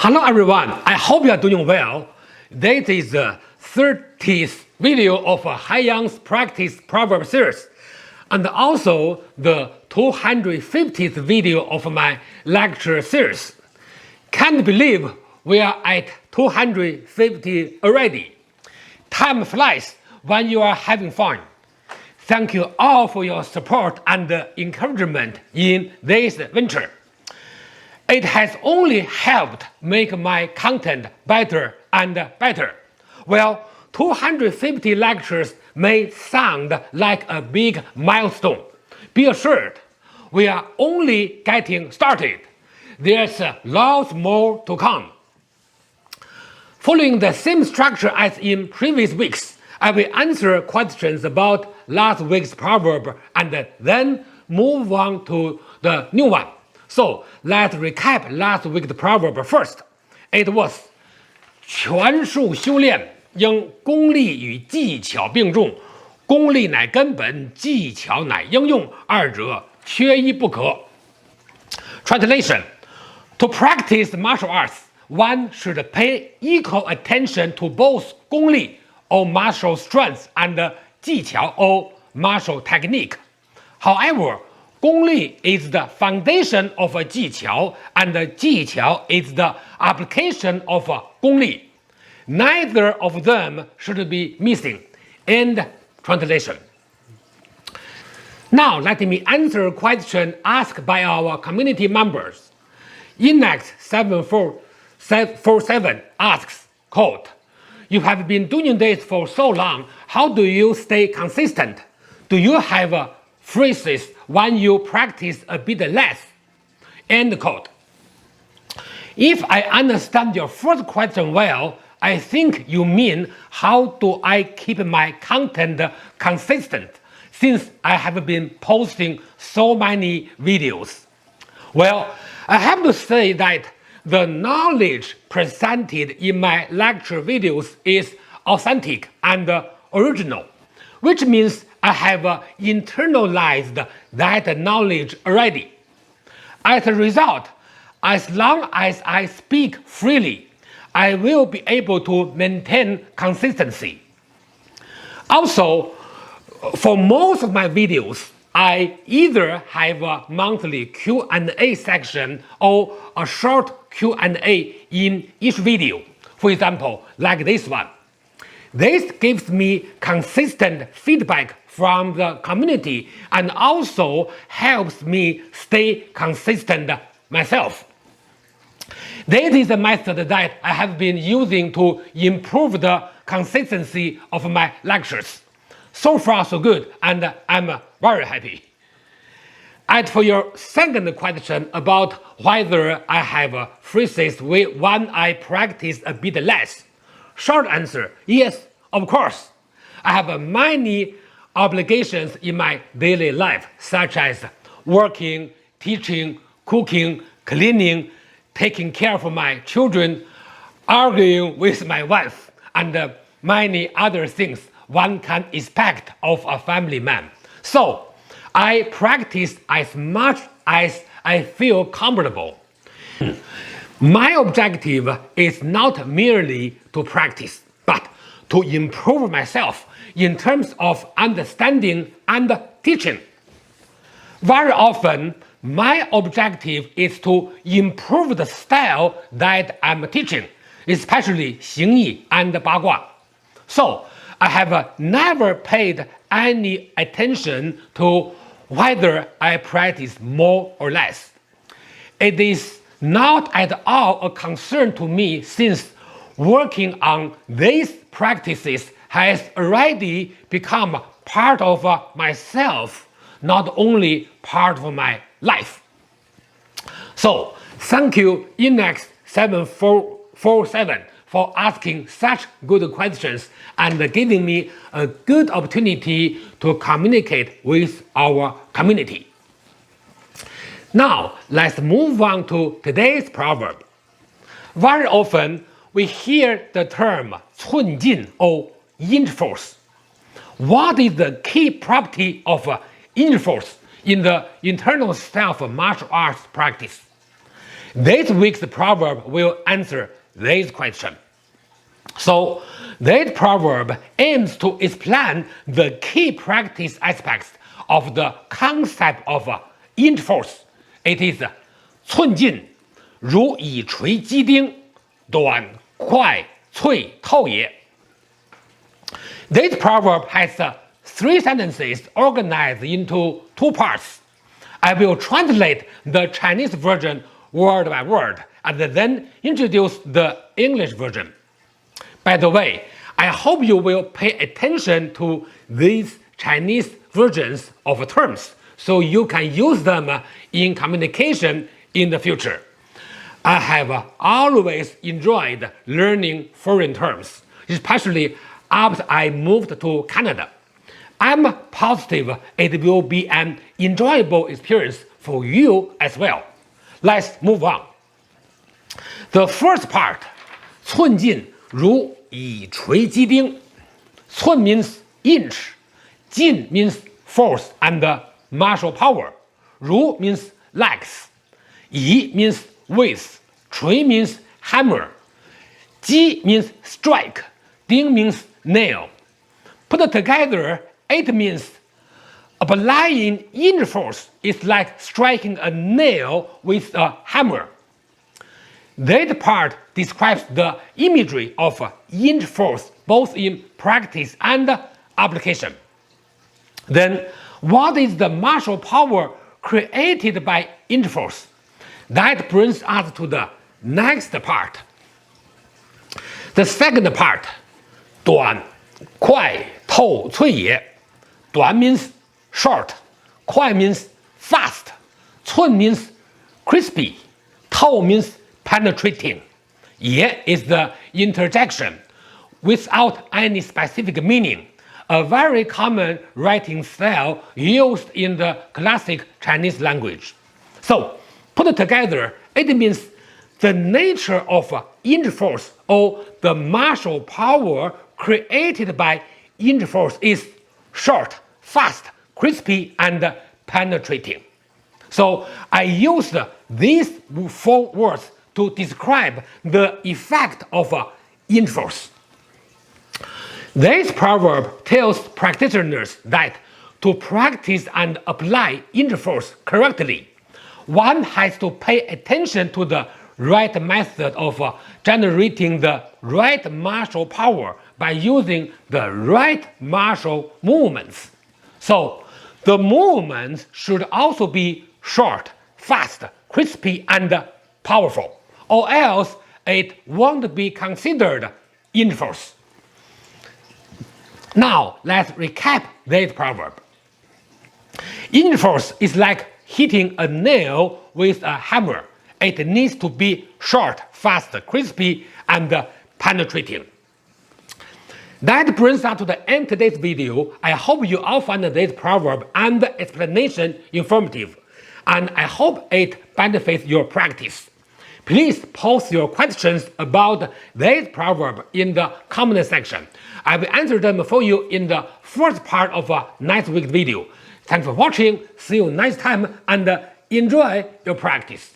Hello everyone, I hope you are doing well. This is the 30th video of Haiyang's Practice Proverb series, and also the 250th video of my lecture series. Can't believe we are at 250 already. Time flies when you are having fun. Thank you all for your support and encouragement in this venture. It has only helped make my content better and better. Well, 250 lectures may sound like a big milestone. Be assured, we are only getting started. There's lots more to come. Following the same structure as in previous weeks, I will answer questions about last week's proverb and then move on to the new one. So let's recap last week's proverb first. It was 权术修炼应功利与技巧并重，功利乃根本，技巧乃应用，二者缺一不可。Translation: To practice martial arts, one should pay equal attention to both 功利 or martial strength and 技巧 or martial technique. However, 功利 is the foundation of 技巧 and 技巧 is the application of 功利. Neither of them should be missing. End translation. Now let me answer a question asked by our community members. Inex 7447 asks, quote, "You have been doing this for so long, how do you stay consistent? Do you have phrases when you practice a bit less?" End quote. If I understand your first question well, I think you mean how do I keep my content consistent since I have been posting so many videos. Well, I have to say that the knowledge presented in my lecture videos is authentic and original, which means I have internalized that knowledge already. As a result, as long as I speak freely, I will be able to maintain consistency. Also, for most of my videos, I either have a monthly Q&A section or a short Q&A in each video. For example, like this one. This gives me consistent feedback from the community and also helps me stay consistent myself. This is a method that I have been using to improve the consistency of my lectures. So far so good, and I'm very happy. As for your second question about whether I have phrases when I practice a bit less, short answer, yes, of course. I have many obligations in my daily life, such as working, teaching, cooking, cleaning, taking care of my children, arguing with my wife, and many other things one can expect of a family man. So, I practice as much as I feel comfortable. My objective is not merely to practice, but to improve myself in terms of understanding and teaching. Very often, my objective is to improve the style that I'm teaching, especially 形意 and 八卦. So, I have never paid any attention to whether I practice more or less. It is not at all a concern to me since working on these practices has already become part of myself, not only part of my life. So, thank you Inex 7447 for asking such good questions and giving me a good opportunity to communicate with our community. Now, let's move on to today's proverb. Very often, we hear the term 寸进 or inch force. What is the key property of inch force in the internal self martial arts practice? This week's proverb will answer this question. So, this proverb aims to explain the key practice aspects of the concept of interforce. It is 寸进如以锤击钉，短快脆透也。This proverb has 3 sentences organized into 2 parts. I will translate the Chinese version word by word and then introduce the English version. By the way, I hope you will pay attention to these Chinese versions of terms so you can use them in communication in the future. I have always enjoyed learning foreign terms, especially after I moved to Canada. I'm positive it will be an enjoyable experience for you as well. Let's move on. The first part, 寸进如以锤击钉. 寸 means inch, 进 means force and martial power, 如 means legs, 以 means width, 锤 means hammer, 击 means strike, 钉 means nail. Put together, it means applying inch force is like striking a nail with a hammer. That part describes the imagery of inch force both in practice and application. Then, what is the martial power created by inch force? That brings us to the next part. The second part, 短快透脆也. 短 means short, 快 means fast, 寸 means crispy, 透 means penetrating. 也 is the interjection without any specific meaning, a very common writing style used in the classic Chinese language. So, put together, it means the nature of inch force or the martial power created by inch force is short, fast, crispy, and penetrating. So I used these 4 words to describe the effect of inch force. This proverb tells practitioners that to practice and apply inch force correctly, one has to pay attention to the right method of generating the right martial power by using the right martial movements. So, the movements should also be short, fast, crispy, and powerful, or else it won't be considered inch force. Now, let's recap this proverb. Inch force is like hitting a nail with a hammer. It needs to be short, fast, crispy, and penetrating. That brings us to the end of today's video. I hope you all find this proverb and the explanation informative, and I hope it benefits your practice. Please post your questions about this proverb in the comment section. I will answer them for you in the first part of next week's video. Thanks for watching, see you next time, and enjoy your practice.